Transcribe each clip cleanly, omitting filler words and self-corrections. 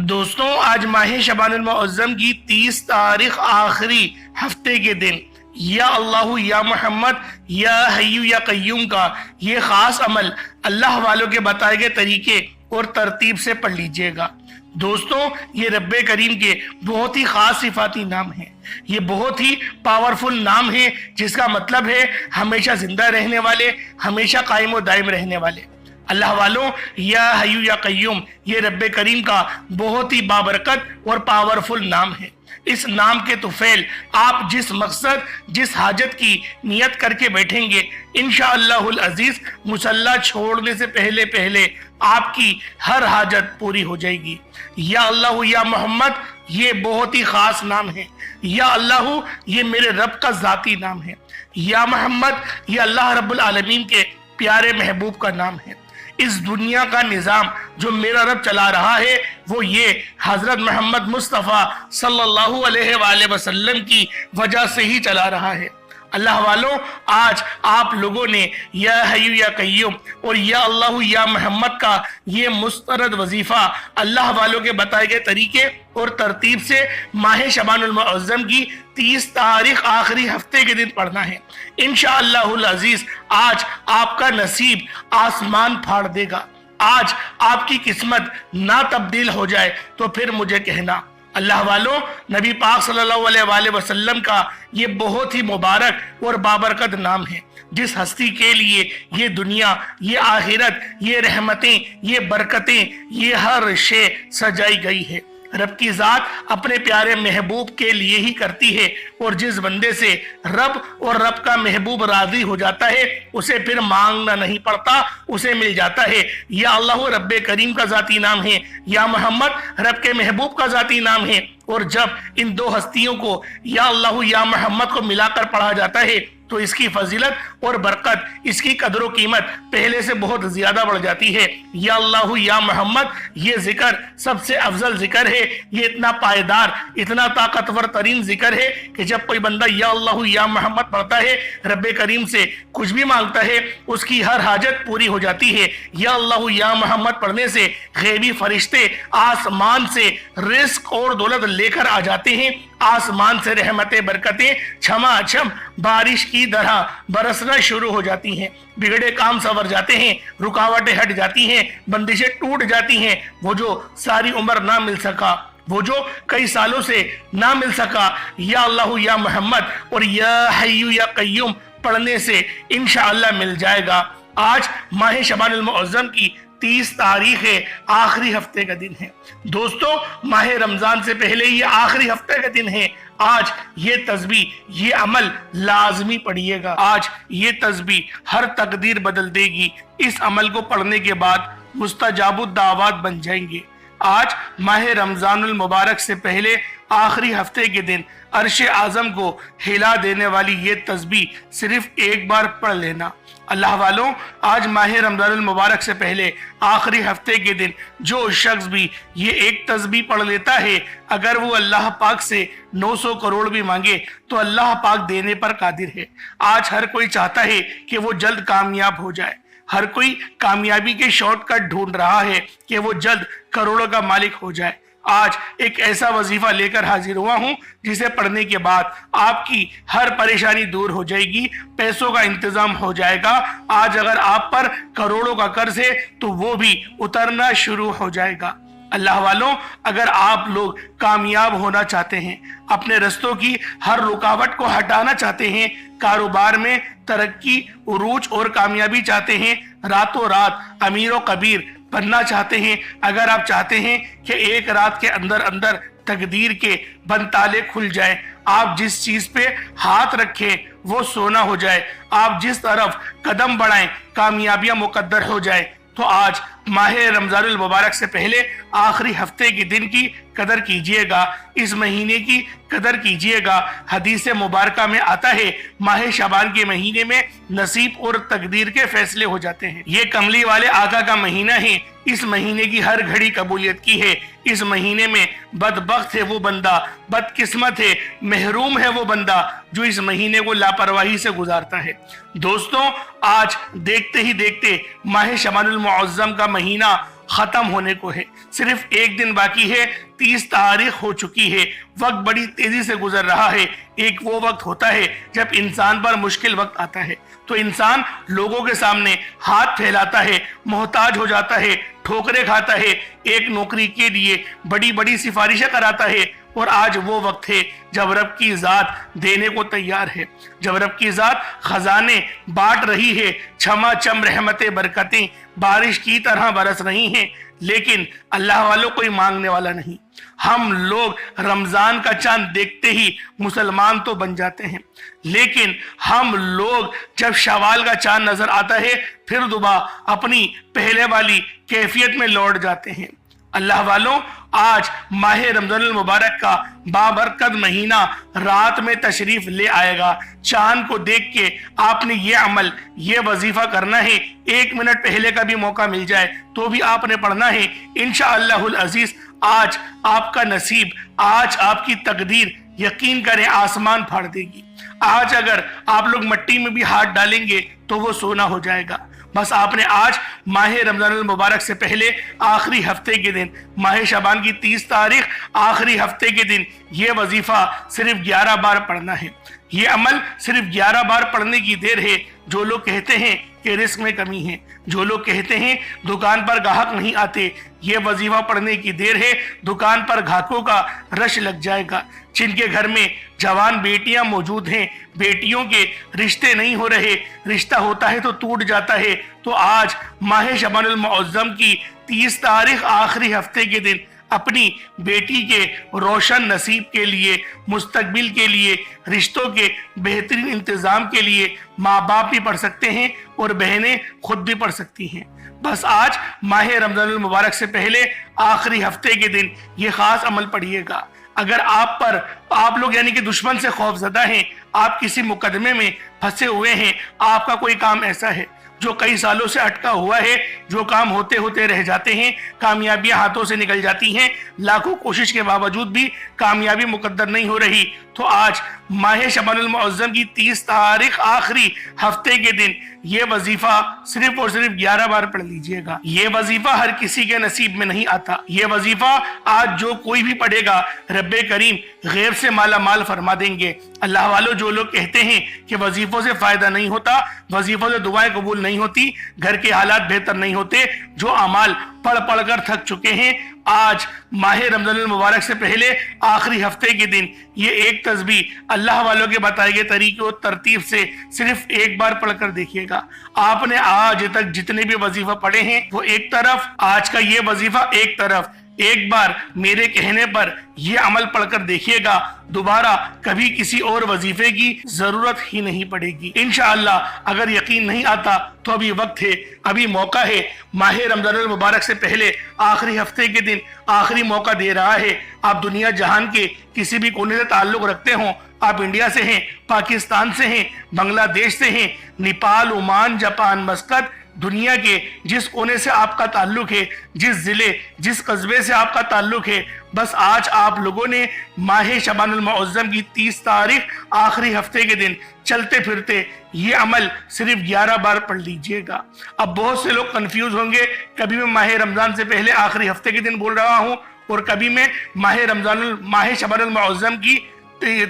دوستوں آج ماہ شعبان المعظم کی 30 تاریخ آخری ہفتے کے دن یا اللہ یا محمد یا حیو یا قیوم کا یہ خاص عمل اللہ والوں کے بتائے گئے طریقے اور ترتیب سے پڑھ لیجئے گا۔ دوستوں یہ رب کریم کے بہت ہی خاص صفاتی نام ہیں، یہ بہت ہی پاورفل نام ہے جس کا مطلب ہے ہمیشہ زندہ رہنے والے، ہمیشہ قائم و دائم رہنے والے۔ اللہ والوں یا حیو یا قیوم یہ رب کریم کا بہت ہی بابرکت اور پاورفل نام ہے۔ اس نام کے طفیل آپ جس مقصد جس حاجت کی نیت کر کے بیٹھیں گے انشاءاللہ العزیز مصلی چھوڑنے سے پہلے آپ کی ہر حاجت پوری ہو جائے گی۔ یا اللہ یا محمد یہ بہت ہی خاص نام ہے۔ یا اللہ یہ میرے رب کا ذاتی نام ہے۔ یا محمد یہ اللہ رب العالمین کے پیارے محبوب کا نام ہے۔ اس دنیا کا نظام جو میرا رب چلا رہا ہے وہ یہ حضرت محمد مصطفیٰ صلی اللہ علیہ وآلہ وسلم کی وجہ سے ہی چلا رہا ہے۔ اللہ والوں آج آپ لوگوں نے یا حیو یا قیوم اور یا اللہ یا محمد کا یہ مسترد وظیفہ اللہ والوں کے بتائے گئے طریقے اور ترتیب سے ماہ شعبان المعظم کی 30 تاریخ آخری ہفتے کے دن پڑھنا ہے۔ انشاءاللہ العزیز آج آپ کا نصیب آسمان پھاڑ دے گا۔ آج آپ کی قسمت نہ تبدیل ہو جائے تو پھر مجھے کہنا۔ اللہ والوں نبی پاک صلی اللہ علیہ وآلہ وسلم کا یہ بہت ہی مبارک اور بابرکت نام ہے جس ہستی کے لیے یہ دنیا، یہ آخرت، یہ رحمتیں، یہ برکتیں، یہ ہر شے سجائی گئی ہے۔ رب کی ذات اپنے پیارے محبوب کے لیے ہی کرتی ہے اور جس بندے سے رب اور رب کا محبوب راضی ہو جاتا ہے اسے پھر مانگنا نہیں پڑتا، اسے مل جاتا ہے۔ یا اللہ رب کریم کا ذاتی نام ہے، یا محمد رب کے محبوب کا ذاتی نام ہے، اور جب ان دو ہستیوں کو یا اللہ یا محمد کو ملا کر پڑھا جاتا ہے تو اس کی فضیلت اور برکت، اس کی قدر و قیمت پہلے سے بہت زیادہ بڑھ جاتی ہے۔ یا اللہ یا محمد یہ ذکر سب سے افضل ذکر ہے، یہ اتنا پائیدار، اتنا طاقتور ترین ذکر ہے کہ جب کوئی بندہ یا اللہ یا محمد پڑھتا ہے رب کریم سے کچھ بھی مانگتا ہے اس کی ہر حاجت پوری ہو جاتی ہے۔ یا اللہ یا محمد پڑھنے سے غیبی فرشتے آسمان سے رزق اور دولت لے کر آ جاتے ہیں، آسمان سے رحمتیں برکتیں چھما چھم بارش کی طرح برسنا شروع ہو جاتی ہیں، بگڑے کام سنور جاتے ہیں، رکاوٹیں ہٹ جاتی ہیں، بندشیں ٹوٹ جاتی ہیں۔ وہ جو ساری عمر نہ مل سکا، وہ جو کئی سالوں سے نہ مل سکا، یا اللہ یا محمد اور یا حیو یا قیوم پڑھنے سے انشاءاللہ مل جائے گا۔ آج ماہ شعبان المعظم کی 30 تاریخ آخری ہفتے کا دن ہے۔ دوستو ماہ رمضان سے پہلے یہ آخری ہفتے کا دن ہے۔ آج یہ تسبیح، یہ عمل لازمی پڑھیے گا۔ آج یہ تسبیح ہر تقدیر بدل دے گی۔ اس عمل کو پڑھنے کے بعد مستجاب الدعوات بن جائیں گے۔ آج ماہ رمضان المبارک سے پہلے آخری ہفتے کے دن عرش اعظم کو ہلا دینے والی یہ تسبیح صرف ایک بار پڑھ لینا۔ اللہ والوں آج ماہ رمضان المبارک سے پہلے آخری ہفتے کے دن جو شخص بھی یہ ایک تسبیح پڑھ لیتا ہے اگر وہ اللہ پاک سے 900 کروڑ بھی مانگے تو اللہ پاک دینے پر قادر ہے۔ آج ہر کوئی چاہتا ہے کہ وہ جلد کامیاب ہو جائے، ہر کوئی کامیابی کے شارٹ کٹ ڈھونڈ رہا ہے کہ وہ جلد کروڑوں کا مالک ہو جائے۔ آج ایک ایسا وظیفہ لے کر حاضر ہوا ہوں جسے پڑھنے کے بعد آپ کی ہر پریشانی دور ہو جائے گی، پیسوں کا انتظام ہو جائے گا۔ آج اگر آپ پر کروڑوں کا قرض ہے تو وہ بھی اترنا شروع ہو جائے گا۔ اللہ والوں اگر آپ لوگ کامیاب ہونا چاہتے ہیں، اپنے رستوں کی ہر رکاوٹ کو ہٹانا چاہتے ہیں، کاروبار میں ترقی، عروج اور کامیابی چاہتے ہیں، راتوں رات امیر و کبیر بننا چاہتے ہیں، اگر آپ چاہتے ہیں کہ ایک رات کے اندر تقدیر کے بند تالے کھل جائیں، آپ جس چیز پہ ہاتھ رکھیں وہ سونا ہو جائے، آپ جس طرف قدم بڑھائیں کامیابیاں مقدر ہو جائیں، تو آج ماہ رمضان المبارک سے پہلے آخری ہفتے کے دن کی قدر کیجئے گا، اس مہینے کی قدر کیجئے گا۔ حدیث مبارکہ میں آتا ہے ماہ شعبان کے مہینے میں نصیب اور تقدیر کے فیصلے ہو جاتے ہیں۔ یہ کملی والے آقا کا مہینہ ہے، اس مہینے کی ہر گھڑی قبولیت کی ہے۔ اس مہینے میں بدبخت ہے وہ بندہ، بدقسمت ہے، محروم ہے وہ بندہ جو اس مہینے کو لاپرواہی سے گزارتا ہے۔ دوستوں آج دیکھتے ہی دیکھتے ماہ شعبان المعظم کا مہینہ ختم ہونے کو ہے، صرف ایک دن باقی ہے، 30 تاریخ ہو چکی ہے، وقت بڑی تیزی سے گزر رہا ہے۔ ایک وہ وقت ہوتا ہے جب انسان پر مشکل وقت آتا ہے تو انسان لوگوں کے سامنے ہاتھ پھیلاتا ہے، محتاج ہو جاتا ہے، ٹھوکریں کھاتا ہے، ایک نوکری کے لیے بڑی بڑی سفارشیں کراتا ہے، اور آج وہ وقت ہے جب رب کی ذات دینے کو تیار ہے، جب رب کی ذات خزانے بانٹ رہی ہے، چھما چھم رحمتیں برکتیں بارش کی طرح برس رہی ہیں، لیکن اللہ والوں کوئی مانگنے والا نہیں۔ ہم لوگ رمضان کا چاند دیکھتے ہی مسلمان تو بن جاتے ہیں، لیکن ہم لوگ جب شوال کا چاند نظر آتا ہے پھر دوبارہ اپنی پہلے والی کیفیت میں لوٹ جاتے ہیں۔ اللہ والوں، آج ماہ رمضان المبارک کا بابرکت مہینہ رات میں تشریف لے آئے گا۔ چاند کو دیکھ کے آپ نے یہ عمل، یہ وظیفہ کرنا ہے، 1 منٹ پہلے کا بھی موقع مل جائے تو بھی آپ نے پڑھنا ہے۔ انشاءاللہ العزیز آج آپ کا نصیب، آج آپ کی تقدیر یقین کریں آسمان پھاڑ دے گی۔ آج اگر آپ لوگ مٹی میں بھی ہاتھ ڈالیں گے تو وہ سونا ہو جائے گا۔ بس آپ نے آج ماہ رمضان المبارک سے پہلے آخری ہفتے کے دن، ماہ شعبان کی 30 تاریخ آخری ہفتے کے دن یہ وظیفہ صرف 11 بار پڑھنا ہے۔ یہ عمل صرف 11 بار پڑھنے کی دیر ہے۔ جو لوگ کہتے ہیں کہ رزق میں کمی ہے، جو لوگ کہتے ہیں دکان پر گاہک نہیں آتے، یہ وظیفہ پڑھنے کی دیر ہے، دکان پر گاہکوں کا رش لگ جائے گا۔ جن کے گھر میں جوان بیٹیاں موجود ہیں، بیٹیوں کے رشتے نہیں ہو رہے، رشتہ ہوتا ہے تو ٹوٹ جاتا ہے، تو آج ماہ شعبان المعظم کی 30 تاریخ آخری ہفتے کے دن اپنی بیٹی کے روشن نصیب کے لیے، مستقبل کے لیے، رشتوں کے بہترین انتظام کے لیے ماں باپ بھی پڑھ سکتے ہیں اور بہنیں خود بھی پڑھ سکتی ہیں۔ بس آج ماہ رمضان المبارک سے پہلے آخری ہفتے کے دن یہ خاص عمل پڑھیے گا۔ اگر آپ لوگ یعنی کہ دشمن سے خوف زدہ ہیں، آپ کسی مقدمے میں پھنسے ہوئے ہیں، آپ کا کوئی کام ایسا ہے جو کئی سالوں سے اٹکا ہوا ہے، جو کام ہوتے ہوتے رہ جاتے ہیں، کامیابیاں ہاتھوں سے نکل جاتی ہیں، لاکھوں کوشش کے باوجود بھی کامیابی مقدر نہیں ہو رہی، تو آج ماہ شعبان المعظم کی 30 تاریخ آخری ہفتے کے دن یہ وظیفہ صرف اور صرف 11 بار پڑھ لیجئے گا۔ یہ وظیفہ ہر کسی کے نصیب میں نہیں آتا۔ یہ وظیفہ آج جو کوئی بھی پڑھے گا رب کریم غیب سے مالا مال فرما دیں گے۔ اللہ والوں، جو لوگ کہتے ہیں کہ وظیفوں سے فائدہ نہیں ہوتا، وظیفوں سے دعائیں قبول نہیں ہوتی، گھر کے حالات بہتر نہیں ہوتے، جو اعمال پڑھ پڑھ کر تھک چکے ہیں، آج ماہ رمضان المبارک سے پہلے آخری ہفتے کے دن یہ ایک تسبیح اللہ والوں کے بتائے گئے طریقے اور ترتیب سے صرف ایک بار پڑھ کر دیکھیے گا۔ آپ نے آج تک جتنے بھی وظیفہ پڑھے ہیں وہ ایک طرف، آج کا یہ وظیفہ ایک طرف، ایک بار میرے کہنے پر یہ عمل پڑھ کر دیکھیے گا، دوبارہ کبھی کسی اور وظیفے کی ضرورت ہی نہیں پڑے گی انشاءاللہ۔ اگر یقین نہیں آتا تو ابھی وقت ہے، ابھی موقع ہے۔ ماہ رمضان المبارک سے پہلے آخری ہفتے کے دن آخری موقع دے رہا ہے۔ آپ دنیا جہان کے کسی بھی کونے سے تعلق رکھتے ہوں، آپ انڈیا سے ہیں، پاکستان سے ہیں، بنگلہ دیش سے ہیں، نیپال، عمان، جاپان، مسقط، دنیا کے جس کونے سے آپ کا تعلق ہے، جس ضلع، جس قصبے سے آپ کا تعلق ہے، بس آج آپ لوگوں نے ماہ شعبان المعظم کی 30 تاریخ آخری ہفتے کے دن چلتے پھرتے یہ عمل صرف 11 بار پڑھ لیجئے گا۔ اب بہت سے لوگ کنفیوز ہوں گے، کبھی میں ماہ رمضان سے پہلے آخری ہفتے کے دن بول رہا ہوں اور کبھی میں ماہ شعبان المعظم کی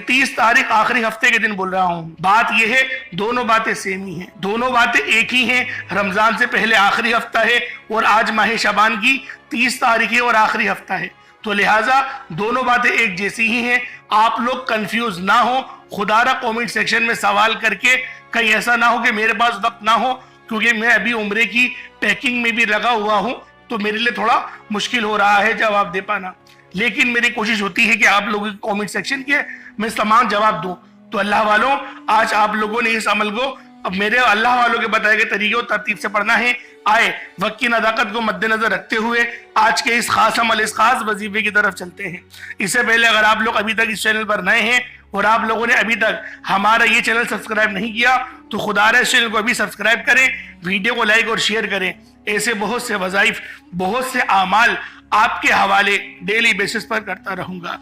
30 تاریخ آخری ہفتے کے دن بول رہا ہوں۔ بات یہ ہے دونوں باتیں سیم ہی ہیں، دونوں باتیں ایک ہی ہیں۔ رمضان سے پہلے آخری ہفتہ ہے اور آج ماہ شعبان کی 30 تاریخ ہے اور آخری ہفتہ ہے، تو لہٰذا دونوں باتیں ایک جیسی ہی ہیں۔ آپ لوگ کنفیوز نہ ہو، خدا را کومنٹ سیکشن میں سوال کر کے کہیں ایسا نہ ہو کہ میرے پاس وقت نہ ہو، کیونکہ میں ابھی عمرے کی پیکنگ میں بھی لگا ہوا ہوں تو میرے لیے تھوڑا مشکل ہو رہا ہے جواب دے پانا، لیکن میری کوشش ہوتی ہے کہ آپ لوگوں کی کومنٹ سیکشن کے میں تمام جواب دوں۔ تو اللہ والوں، آج آپ لوگوں نے اس عمل کو اب میرے اللہ والوں کے بتائے گئے طریقے اور ترتیب سے پڑھنا ہے۔ آئے وقت کی نزاکت کو مد نظر رکھتے ہوئے آج کے اس خاص عمل، اس خاص وظیفے کی طرف چلتے ہیں۔ اس سے پہلے اگر آپ لوگ ابھی تک اس چینل پر نئے ہیں اور آپ لوگوں نے ابھی تک ہمارا یہ چینل سبسکرائب نہیں کیا تو خدا را اس چینل کو ابھی سبسکرائب کریں، ویڈیو کو لائک اور شیئر کریں۔ ایسے بہت سے وظائف، بہت سے اعمال آپ کے حوالے ڈیلی بیسس پر کرتا رہوں گا۔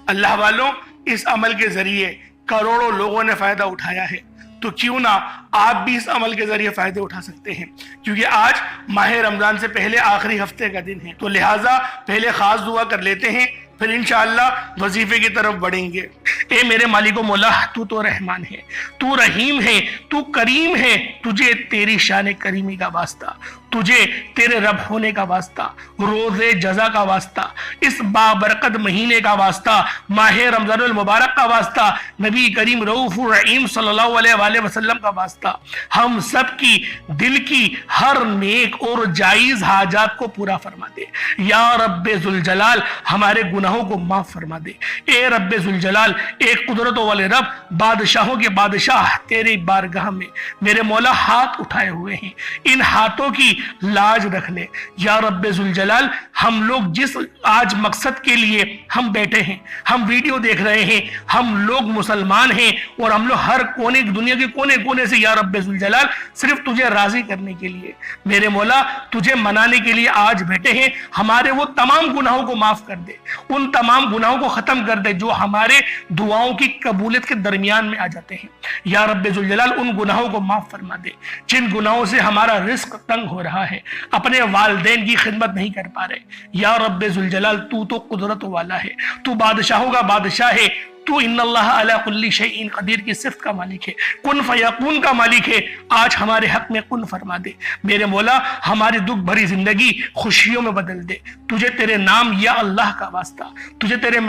اللہ والوں، اس عمل کے ذریعے کروڑوں لوگوں نے فائدہ اٹھایا ہے، تو کیوں نہ آپ بھی اس عمل کے ذریعے فائدے اٹھا سکتے ہیں، کیونکہ آج ماہ رمضان سے پہلے آخری ہفتے کا دن ہے، تو لہٰذا پہلے خاص دعا کر لیتے ہیں، پھر انشاءاللہ وظیفے کی طرف بڑھیں گے۔ اے میرے مالک و مولا، تو رحمان ہے، تو رحیم ہے، تو کریم ہے، تجھے تیری شان کریمی کا واسطہ، تجھے تیرے رب ہونے کا واسطہ، روز جزا کا واسطہ، اس بابرکت مہینے کا واسطہ، ماہ رمضان المبارک کا واسطہ، نبی کریم رؤوف الرحیم صلی اللہ علیہ وآلہ وسلم کا واسطہ، ہم سب کی دل کی ہر نیک اور جائز حاجات کو پورا فرما دے۔ یا رب ذوالجلال ہمارے گناہوں کو معاف فرما دے۔ اے رب ذوالجلال، ایک قدرتوں والے رب، بادشاہوں کے بادشاہ، تیری بارگاہ میں میرے مولا ہاتھ اٹھائے ہوئے ہیں، ان ہاتھوں کی لاج رکھ لے۔ یا رب ذوالجلال، ہم لوگ جس آج مقصد کے لیے ہم بیٹھے ہیں، ہم ویڈیو دیکھ رہے ہیں، ہم لوگ مسلمان ہیں اور ہم لوگ ہر کونے دنیا کے کونے کونے سے یا رب ذوالجلال صرف تجھے راضی کرنے کے لیے، میرے مولا تجھے منانے کے لیے آج بیٹھے ہیں، ہمارے وہ تمام گناہوں کو معاف کر دے، ان تمام گناہوں کو ختم کر دے جو ہمارے دعاؤں کی قبولیت کے درمیان میں آ جاتے ہیں۔ یا رب ذوالجلال ان گناہوں کو معاف فرما دے جن گناہوں سے ہمارا رزق تنگ ہو رہا ہے، اپنے والدین کی خدمت نہیں کر پا رہے۔ یا رب ذوالجلال، تو قدرت والا ہے، تو بادشاہوں کا بادشاہ ہے، تو ان اللہ علی کل شیء قدیر کی صفت کا مالک ہے، کن فیکون کا مالک ہے۔ آج ہمارے حق میں کن فرما دے میرے مولا، ہماری دکھ بھری زندگی خوشیوں میں بدل دے۔ تجھے تیرے نام یا اللہ کا واسطہ، تجھے تیرے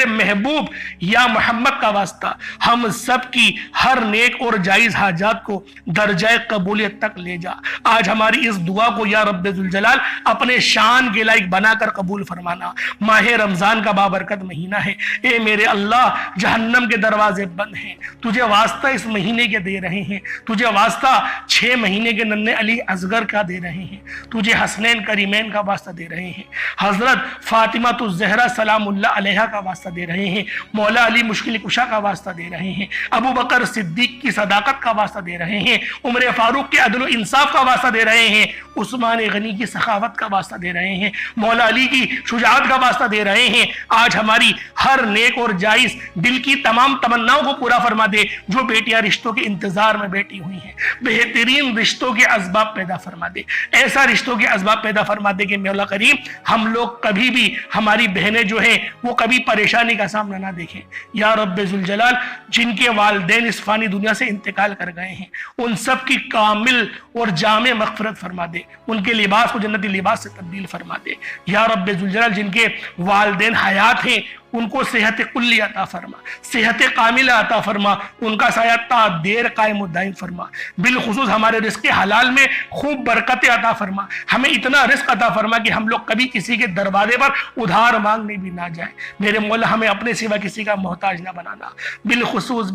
محبوب یا محمد کا واسطہ، ہم سب کی ہر نیک اور جائز حاجات کو درجہ قبولیت تک لے جا۔ آج ہماری اس دعا کو یا رب ذوالجلال اپنے شان کے لائق بنا کر قبول فرمانا۔ ماہ رمضان کا بابرکت مہینہ ہے، اے میرے اللہ، جہنم کے دروازے بند ہیں، تجھے واسطہ اس مہینے کے دے رہے ہیں، تجھے واسطہ 6 مہینے کے ننھے علی اصغر کا دے رہے ہیں، تجھے حسنین کریمین کا واسطہ دے رہے ہیں، حضرت فاطمہ الزہرا سلام اللہ علیہا کا واسطہ دے رہے ہیں، مولا علی مشکل کشا کا واسطہ دے رہے ہیں، ابو بکر صدیق کی صداقت کا واسطہ دے رہے ہیں، عمر فاروق کے عدل و انصاف کا واسطہ دے رہے ہیں، عثمان غنی کی سخاوت کا واسطہ دے رہے ہیں، مولا علی کی شجاعت کا واسطہ دے رہے ہیں۔ آج ہماری ہر نیک اور جائز دل کی تمام تمناؤں کو پورا فرما دے، جو بیٹیاں رشتوں کے انتظار میں بیٹھی ہوئی ہیں، بہترین رشتوں کے اسباب پیدا فرما دے، ایسا رشتوں کے اسباب پیدا فرما دے کہ مولا کریم ہم لوگ کبھی بھی، ہماری بہنیں جو ہیں وہ کبھی پریشانی کا سامنا نہ دیکھیں۔ یا رب ذوالجلال، جن کے والدین اس فانی دنیا سے انتقال کر گئے ہیں، ان سب کی کامل اور جامع مغفرت فرما دے، ان کے لباس کو جنتی لباس سے تبدیل فرما دے۔ یا رب ذوالجلال، جن کے والدین حیات ہیں ان کو صحت کلی عطا فرما، صحت کاملہ عطا فرما، ان کا سایہ تا دیر قائم و دائم فرما، بالخصوص ہمارے رزق حلال میں خوب برکت عطا فرما، ہمیں اتنا رزق عطا فرما کہ ہم لوگ کبھی کسی کے دروازے پر ادھار مانگنے بھی نہ جائیں۔ میرے مولا، ہمیں اپنے سوا کسی کا محتاج نہ بنانا، بالخصوص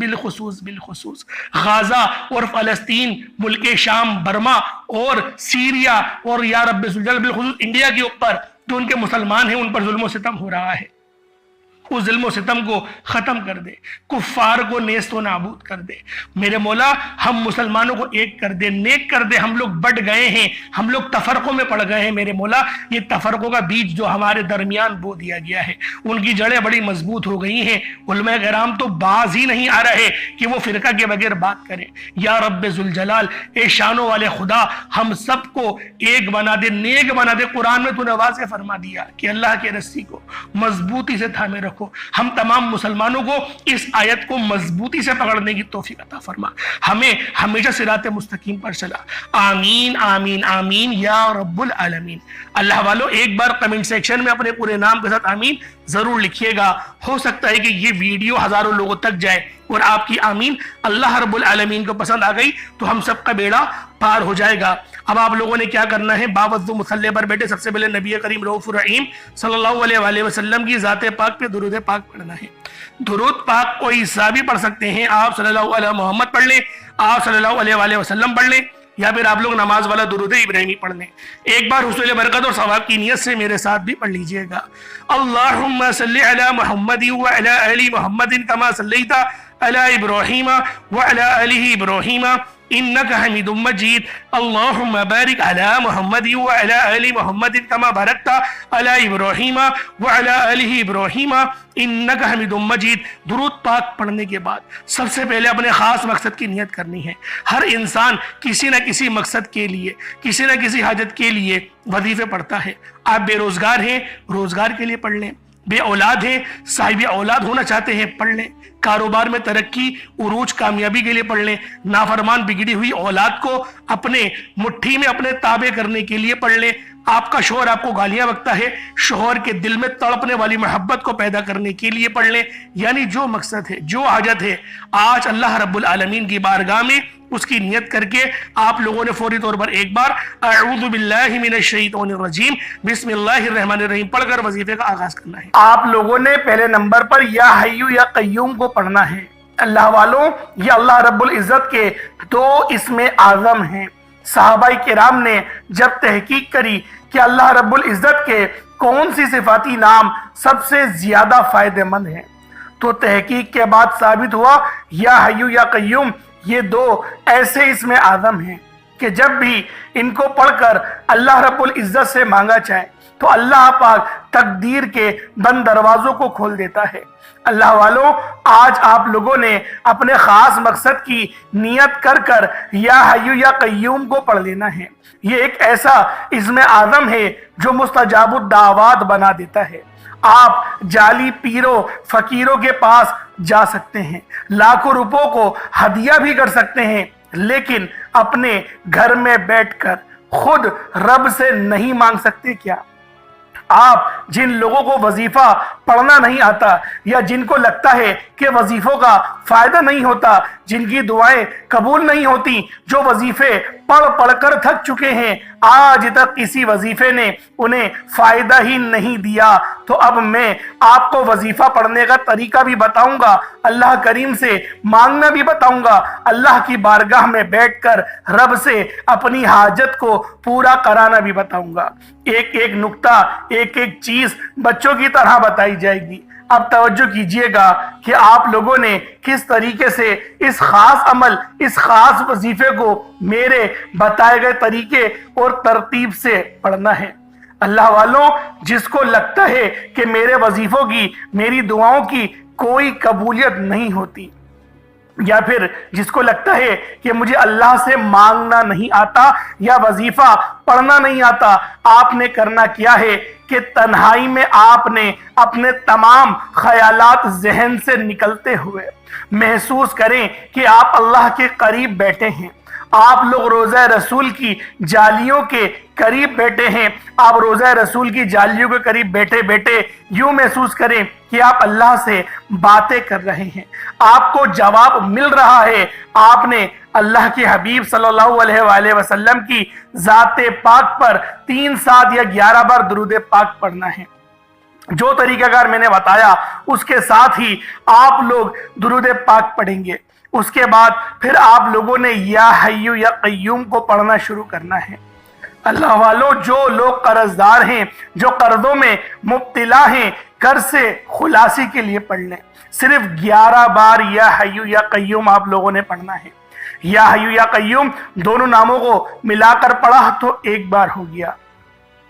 غازہ اور فلسطین، ملک شام، برما اور سیریا اور یا رب ذوالجلال بالخصوص انڈیا کے اوپر جو ان کے مسلمان ہیں ان پر ظلم و ستم ہو رہا ہے، اس ظلم و ستم کو ختم کر دے، کفار کو نیست و نابود کر دے۔ میرے مولا، ہم مسلمانوں کو ایک کر دے، نیک کر دے۔ ہم لوگ بٹ گئے ہیں، ہم لوگ تفرقوں میں پڑ گئے ہیں میرے مولا، یہ تفرقوں کا بیج جو ہمارے درمیان بو دیا گیا ہے ان کی جڑیں بڑی مضبوط ہو گئی ہیں، علماء کرام تو باز ہی نہیں آ رہے کہ وہ فرقہ کے بغیر بات کریں۔ یا رب ذوالجلال، اے شانوں والے خدا، ہم سب کو ایک بنا دے، نیک بنا دے۔ قرآن میں تو نے واضح فرما دیا کہ اللہ کے رسی کو مضبوطی سے تھامے رکھو۔ ہم تمام مسلمانوں کو اس آیت کو مضبوطی سے پکڑنے کی توفیق عطا فرما، ہمیں ہمیشہ صراط مستقیم پر چلا۔ آمین آمین آمین یا رب العالمین۔ اللہ والو، ایک بار کمنٹ سیکشن میں اپنے پورے نام کے ساتھ آمین ضرور لکھیے گا، ہو سکتا ہے کہ یہ ویڈیو ہزاروں لوگوں تک جائے اور آپ کی آمین اللہ رب العالمین کو پسند آ گئی تو ہم سب کا بیڑا پار ہو جائے گا۔ اب آپ لوگوں نے کیا کرنا ہے، باوضو مصلی پر بیٹھے سب سے پہلے نبی کریم رؤوف الرحیم صلی اللہ علیہ وآلہ وسلم کی ذات پاک پہ درود پاک پڑھنا ہے۔ درود پاک کوئی سا بھی پڑھ سکتے ہیں، آپ صلی اللہ علیہ محمد پڑھ لیں، آپ صلی اللہ علیہ وآلہ وسلم پڑھ لیں، یا پھر آپ لوگ نماز والا درود ابراہیمی پڑھ لیں۔ ایک بار حصول برکت اور ثواب کی نیت سے میرے ساتھ بھی پڑھ لیجئے گا۔ اللہم صلی علی محمد وعلی آل محمد کما صلیت علی ابراہیم وعلی آل ابراہیم إنك حميد مجيد اللهم بارك على محمد وعلى آل محمد كما باركت على إبراهيم وعلى آل إبراهيم إنك حميد مجيد۔ درود پاک پڑھنے کے بعد سب سے پہلے اپنے خاص مقصد کی نیت کرنی ہے۔ ہر انسان کسی نہ کسی مقصد کے لیے، کسی نہ کسی حاجت کے لیے وظیفے پڑھتا ہے۔ آپ بے روزگار ہیں، روزگار کے لیے پڑھ لیں۔ بے اولاد ہیں، صاحب اولاد ہونا چاہتے ہیں، پڑھ لیں۔ کاروبار میں ترقی، عروج، کامیابی کے لیے پڑھ لیں۔ نافرمان بگڑی ہوئی اولاد کو اپنے مٹھی میں اپنے تابع کرنے کے لیے پڑھ لیں۔ آپ کا شوہر آپ کو گالیاں بکتا ہے، شوہر کے دل میں تڑپنے والی محبت کو پیدا کرنے کے لیے پڑھ لیں۔ یعنی جو مقصد ہے، جو حاجت ہے، آج اللہ رب العالمین کی بارگاہ میں اس کی نیت کر کے آپ لوگوں نے فوری طور پر ایک بار اعوذ باللہ من الشیطان الرجیم بسم اللہ الرحمن الرحیم پڑھ کر وظیفے کا آغاز کرنا ہے۔ آپ لوگوں نے پہلے نمبر پر یا حی یا قیوم کو پڑھنا ہے۔ اللہ والوں، یہ اللہ رب العزت کے دو اسم اعظم ہیں۔ صحابہ کرام نے جب تحقیق کری کہ اللہ رب العزت کے کون سی صفاتی نام سب سے زیادہ فائدہ مند ہیں، تو تحقیق کے بعد ثابت ہوا یا حی یا قیوم یہ دو ایسے اسم اعظم ہیں کہ جب بھی ان کو پڑھ کر اللہ رب العزت سے مانگا جائے تو اللہ پاک تقدیر کے بند دروازوں کو کھول دیتا ہے۔ اللہ والوں، آج آپ لوگوں نے اپنے خاص مقصد کی نیت کر کر یا حی یا قیوم کو پڑھ لینا ہے۔ یہ ایک ایسا اسم اعظم ہے جو مستجاب الدعوات بنا دیتا ہے۔ آپ جعلی پیروں فقیروں کے پاس جا سکتے ہیں، لاکھوں روپوں کو ہدیہ بھی کر سکتے ہیں، لیکن اپنے گھر میں بیٹھ کر خود رب سے نہیں مانگ سکتے کیا؟ آپ جن لوگوں کو وظیفہ پڑھنا نہیں آتا یا جن کو لگتا ہے کہ وظیفوں کا فائدہ نہیں ہوتا، جن کی دعائیں قبول نہیں ہوتی، جو وظیفے پڑھ پڑھ کر تھک چکے ہیں، آج تک کسی وظیفے نے انہیں فائدہ ہی نہیں دیا، تو اب میں آپ کو وظیفہ پڑھنے کا طریقہ بھی بتاؤں گا، اللہ کریم سے مانگنا بھی بتاؤں گا، اللہ کی بارگاہ میں بیٹھ کر رب سے اپنی حاجت کو پورا کرانا بھی بتاؤں گا۔ ایک ایک نکتہ، ایک ایک چیز بچوں کی طرح بتائی جائے گی۔ اب توجہ کیجئے گا کہ آپ لوگوں نے کس طریقے سے اس خاص عمل، اس خاص وظیفے کو میرے بتائے گئے طریقے اور ترتیب سے پڑھنا ہے۔ اللہ والوں، جس کو لگتا ہے کہ میرے وظیفوں کی، میری دعاؤں کی کوئی قبولیت نہیں ہوتی، یا پھر جس کو لگتا ہے کہ مجھے اللہ سے مانگنا نہیں آتا یا وظیفہ پڑھنا نہیں آتا، آپ نے کرنا کیا ہے کہ تنہائی میں آپ نے اپنے تمام خیالات ذہن سے نکلتے ہوئے محسوس کریں کہ آپ اللہ کے قریب بیٹھے ہیں۔ آپ لوگ روضہ رسول کی جالیوں کے قریب بیٹھے ہیں۔ آپ روضہ رسول کی جالیوں کے قریب بیٹھے بیٹھے یوں محسوس کریں کہ آپ اللہ سے باتیں کر رہے ہیں، آپ کو جواب مل رہا ہے۔ آپ نے اللہ کے حبیب صلی اللہ علیہ وآلہ وسلم کی ذات پاک پر 3 7 یا 11 بار درود پاک پڑھنا ہے۔ جو طریقہ کار میں نے بتایا اس کے ساتھ ہی آپ لوگ درود پاک پڑھیں گے۔ اس کے بعد پھر آپ لوگوں نے یا حی یا قیوم کو پڑھنا شروع کرنا ہے۔ اللہ والوں، جو لوگ قرض دار ہیں، جو قرضوں میں مبتلا ہیں، قرض سے خلاصی کے لیے پڑھ لیں۔ صرف 11 بار یا حی یا قیوم آپ لوگوں نے پڑھنا ہے۔ یا حی یا قیوم دونوں ناموں کو ملا کر پڑھا تو 1 بار ہو گیا،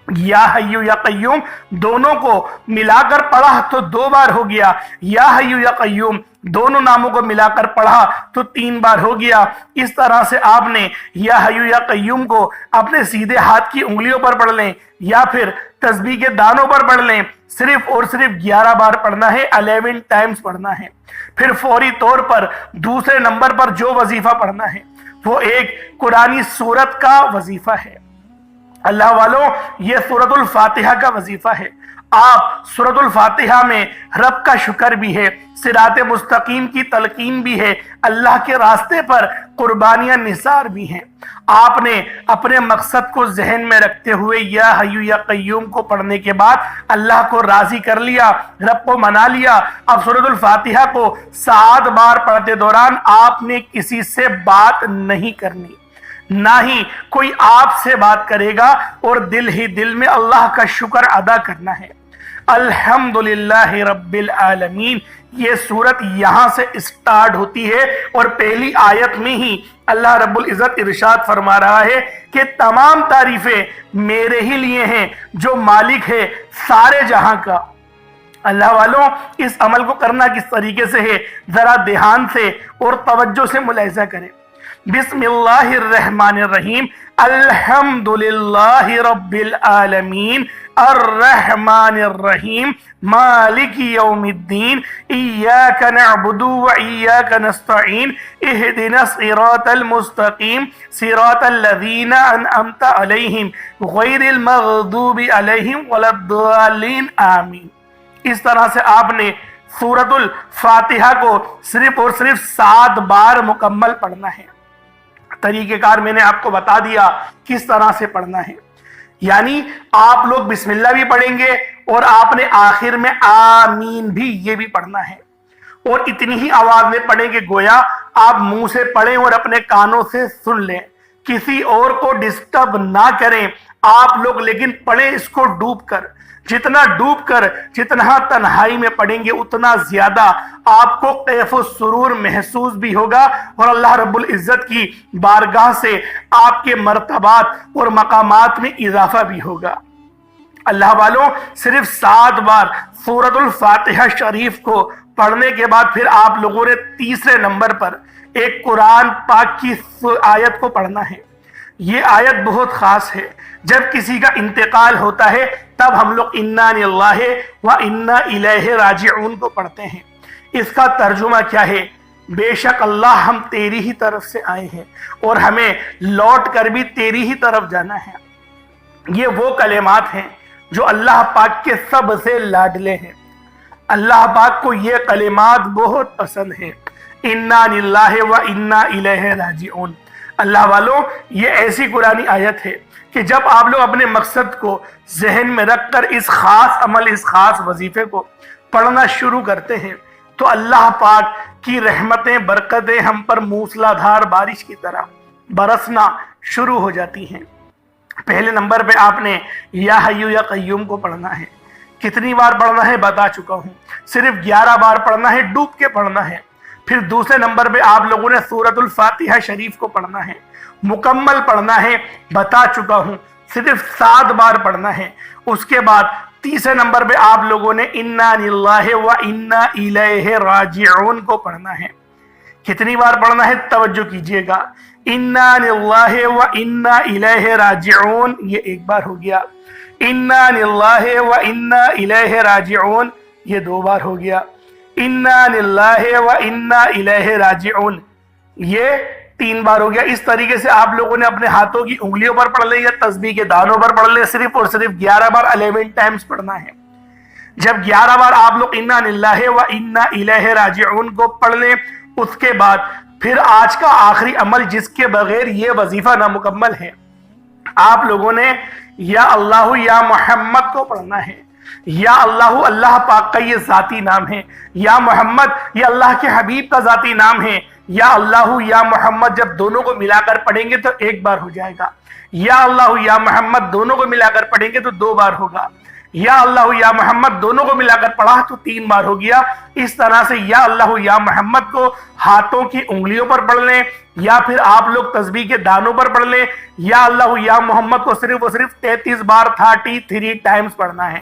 یا حی یا قیوم دونوں کو ملا کر پڑھا تو 2 بار ہو گیا، یا حی یا قیوم دونوں ناموں کو ملا کر پڑھا تو 3 بار ہو گیا۔ اس طرح سے آپ نے یا حی یا قیوم کو اپنے سیدھے ہاتھ کی انگلیوں پر پڑھ لیں یا پھر تسبیح کے دانوں پر پڑھ لیں۔ صرف اور صرف 11 بار پڑھنا ہے، 11 ٹائمز پڑھنا ہے۔ پھر فوری طور پر دوسرے نمبر پر جو وظیفہ پڑھنا ہے وہ ایک قرآنی سورت کا وظیفہ ہے۔ اللہ والوں، یہ سورۃ الفاتحہ کا وظیفہ ہے۔ آپ سورۃ الفاتحہ میں رب کا شکر بھی ہے، صراط مستقیم کی تلقین بھی ہے، اللہ کے راستے پر قربانیاں نثار بھی ہیں۔ آپ نے اپنے مقصد کو ذہن میں رکھتے ہوئے یا حی یا قیوم کو پڑھنے کے بعد اللہ کو راضی کر لیا، رب کو منا لیا۔ اب سورۃ الفاتحہ کو 7 بار پڑھتے دوران آپ نے کسی سے بات نہیں کرنی، نہ ہی کوئی آپ سے بات کرے گا، اور دل ہی دل میں اللہ کا شکر ادا کرنا ہے۔ الحمدللہ رب العالمین۔ یہ صورت یہاں سے اسٹارٹ ہوتی ہے اور پہلی آیت میں ہی اللہ رب العزت ارشاد فرما رہا ہے کہ تمام تعریفیں میرے ہی لیے ہیں جو مالک ہے سارے جہاں کا۔ اللہ والوں، اس عمل کو کرنا کس طریقے سے ہے ذرا دھیان سے اور توجہ سے ملاحظہ کریں۔ بسم اللہ الرحمن الرحیم، الحمدللہ رب العالمین الرحمن الرحیم مالک یوم الدین ایاک نعبد و ایاک نستعین اہدنا الصراط المستقیم صراط الذین انعمت علیہم غیر المغضوب علیہم ولا الضالین آمین۔ اس طرح سے آپ نے سورۃ الفاتحہ کو صرف اور صرف 7 بار مکمل پڑھنا ہے۔ طریقہ کار میں نے آپ کو بتا دیا کس طرح سے پڑھنا ہے، یعنی آپ لوگ بسم اللہ بھی پڑھیں گے اور آپ نے آخر میں آمین بھی یہ بھی پڑھنا ہے، اور اتنی ہی آواز میں پڑھیں کہ گویا آپ منہ سے پڑھیں اور اپنے کانوں سے سن لیں، کسی اور کو ڈسٹرب نہ کریں آپ لوگ، لیکن پڑھیں اس کو ڈوب کر۔ جتنا ڈوب کر، جتنا تنہائی میں پڑھیں گے اتنا زیادہ آپ کو کیف و سرور محسوس بھی ہوگا اور اللہ رب العزت کی بارگاہ سے آپ کے مرتبات اور مقامات میں اضافہ بھی ہوگا۔ اللہ والوں، صرف 7 بار سورۃ الفاتحہ شریف کو پڑھنے کے بعد پھر آپ لوگوں نے تیسرے نمبر پر ایک قرآن پاک کی آیت کو پڑھنا ہے۔ یہ آیت بہت خاص ہے۔ جب کسی کا انتقال ہوتا ہے تب ہم لوگ انا للہ و انا الیہ راجعون کو پڑھتے ہیں۔ اس کا ترجمہ کیا ہے؟ بے شک اللہ ہم تیری ہی طرف سے آئے ہیں اور ہمیں لوٹ کر بھی تیری ہی طرف جانا ہے۔ یہ وہ کلمات ہیں جو اللہ پاک کے سب سے لاڈلے ہیں۔ اللہ پاک کو یہ کلمات بہت پسند ہیں، انا للہ و انا الیہ راجعون۔ اللہ والوں، یہ ایسی قرآنی آیت ہے کہ جب آپ لوگ اپنے مقصد کو ذہن میں رکھ کر اس خاص عمل، اس خاص وظیفے کو پڑھنا شروع کرتے ہیں تو اللہ پاک کی رحمتیں، برکتیں ہم پر موسلا دھار بارش کی طرح برسنا شروع ہو جاتی ہیں۔ پہلے نمبر پہ آپ نے یا حیو یا قیوم کو پڑھنا ہے۔ کتنی بار پڑھنا ہے بتا چکا ہوں، صرف 11 بار پڑھنا ہے، ڈوب کے پڑھنا ہے۔ پھر دوسرے نمبر پہ آپ لوگوں نے سورۃ الفاتحہ شریف کو پڑھنا ہے، مکمل پڑھنا ہے، بتا چکا ہوں صرف 7 بار پڑھنا ہے۔ اس کے بعد تیسرے نمبر پہ آپ لوگوں نے انا للہ و انا الیہ راجعون کو پڑھنا ہے۔ کتنی بار پڑھنا ہے توجہ کیجئے گا، انا للہ و انا الیہ راجعون یہ 1 بار ہو گیا، انا للہ و انا الیہ راجعون یہ 2 بار ہو گیا، انا للہ و انا الیہ راجعون یہ 3 بار ہو گیا۔ اس طریقے سے آپ لوگوں نے اپنے ہاتھوں کی انگلیوں پر پڑھ لیں یا تسبیح کے دانوں پر پڑھ لیں، صرف اور صرف 11 بار 11 ٹائمز پڑھنا ہے۔ جب 11 بار آپ لوگ انا للہ و انا الیہ راجعون کو پڑھ لیں، اس کے بعد پھر آج کا آخری عمل جس کے بغیر یہ وظیفہ نامکمل ہے، آپ لوگوں نے یا اللہ یا محمد کو پڑھنا ہے۔ یا اللہ، اللہ پاک کا یہ ذاتی نام ہے، یا محمد یہ اللہ کے حبیب کا ذاتی نام ہے۔ یا اللہ یا محمد جب دونوں کو ملا کر پڑھیں گے تو 1 بار ہو جائے گا، یا اللہ یا محمد دونوں کو ملا کر پڑھیں گے تو 2 بار ہوگا، یا اللہ یا محمد دونوں کو ملا کر پڑھا تو 3 بار ہو گیا۔ اس طرح سے یا اللہ یا محمد کو ہاتھوں کی انگلیوں پر پڑھ لیں یا پھر آپ لوگ تسبیح کے دانوں پر پڑھ لیں، یا اللہ یا محمد کو صرف اور صرف 33 بار 33 ٹائمز پڑھنا ہے۔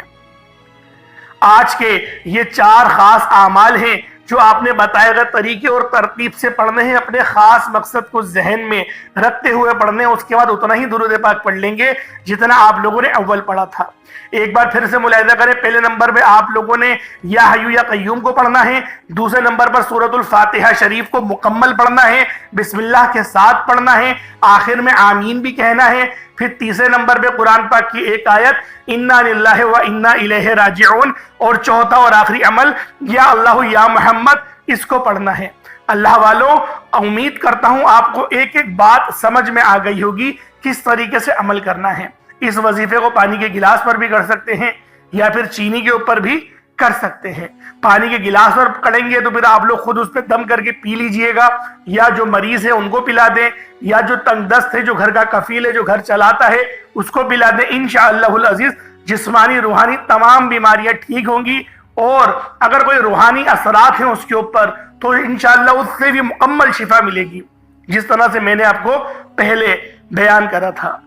آج کے یہ 4 خاص اعمال ہیں جو آپ نے بتائے گئے طریقے اور ترتیب سے پڑھنے ہیں، اپنے خاص مقصد کو ذہن میں رکھتے ہوئے پڑھنے ہیں۔ اس کے بعد اتنا ہی درود پاک پڑھ لیں گے جتنا آپ لوگوں نے اول پڑھا تھا۔ ایک بار پھر سے ملاحظہ کریں، پہلے نمبر پہ آپ لوگوں نے یا حیو یا قیوم کو پڑھنا ہے، دوسرے نمبر پر سورۃ الفاتحہ شریف کو مکمل پڑھنا ہے، بسم اللہ کے ساتھ پڑھنا ہے، آخر میں آمین بھی کہنا ہے، پھر تیسرے نمبر پہ قرآن پاک کی ایک آیت انا للہ و انا الیہ راجعون، اور چوتھا اور آخری عمل یا اللہ یا محمد اس کو پڑھنا ہے۔ اللہ والوں، امید کرتا ہوں آپ کو ایک ایک بات سمجھ میں آ گئی ہوگی کس طریقے سے عمل کرنا ہے۔ اس وظیفے کو پانی کے گلاس پر بھی کر سکتے ہیں یا پھر چینی کے اوپر بھی کر سکتے ہیں۔ پانی کے گلاس پر کریں گے تو پھر آپ لوگ خود اس پہ دم کر کے پی لیجئے گا، یا جو مریض ہے ان کو پلا دیں، یا جو تنگ دست ہے، جو گھر کا کفیل ہے، جو گھر چلاتا ہے، اس کو پلا دیں۔ انشاءاللہ العزیز جسمانی روحانی تمام بیماریاں ٹھیک ہوں گی، اور اگر کوئی روحانی اثرات ہیں اس کے اوپر تو انشاءاللہ اس سے بھی مکمل شفا ملے گی، جس طرح سے میں نے آپ کو پہلے بیان کرا تھا۔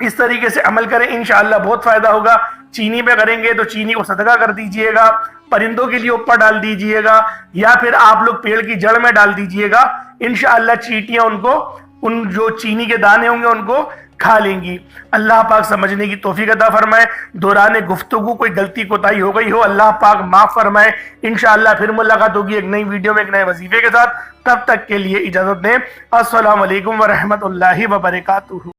اس طریقے سے عمل کریں، انشاءاللہ بہت فائدہ ہوگا۔ چینی پہ کریں گے تو چینی کو صدقہ کر دیجئے گا، پرندوں کے لیے اوپر ڈال دیجئے گا، یا پھر آپ لوگ پیڑ کی جڑ میں ڈال دیجئے گا، انشاءاللہ چیٹیاں ان جو چینی کے دانے ہوں گے ان کو کھا لیں گی۔ اللہ پاک سمجھنے کی توفیق عطا فرمائے۔ دوران گفتگو کوئی غلطی کوتاہی ہو گئی ہو، اللہ پاک معاف فرمائے۔ انشاءاللہ پھر ملاقات ہوگی ایک نئی ویڈیو میں ایک نئے وظیفے کے ساتھ، تب تک کے لیے اجازت دیں۔ السلام علیکم ورحمۃ اللہ وبرکاتہ۔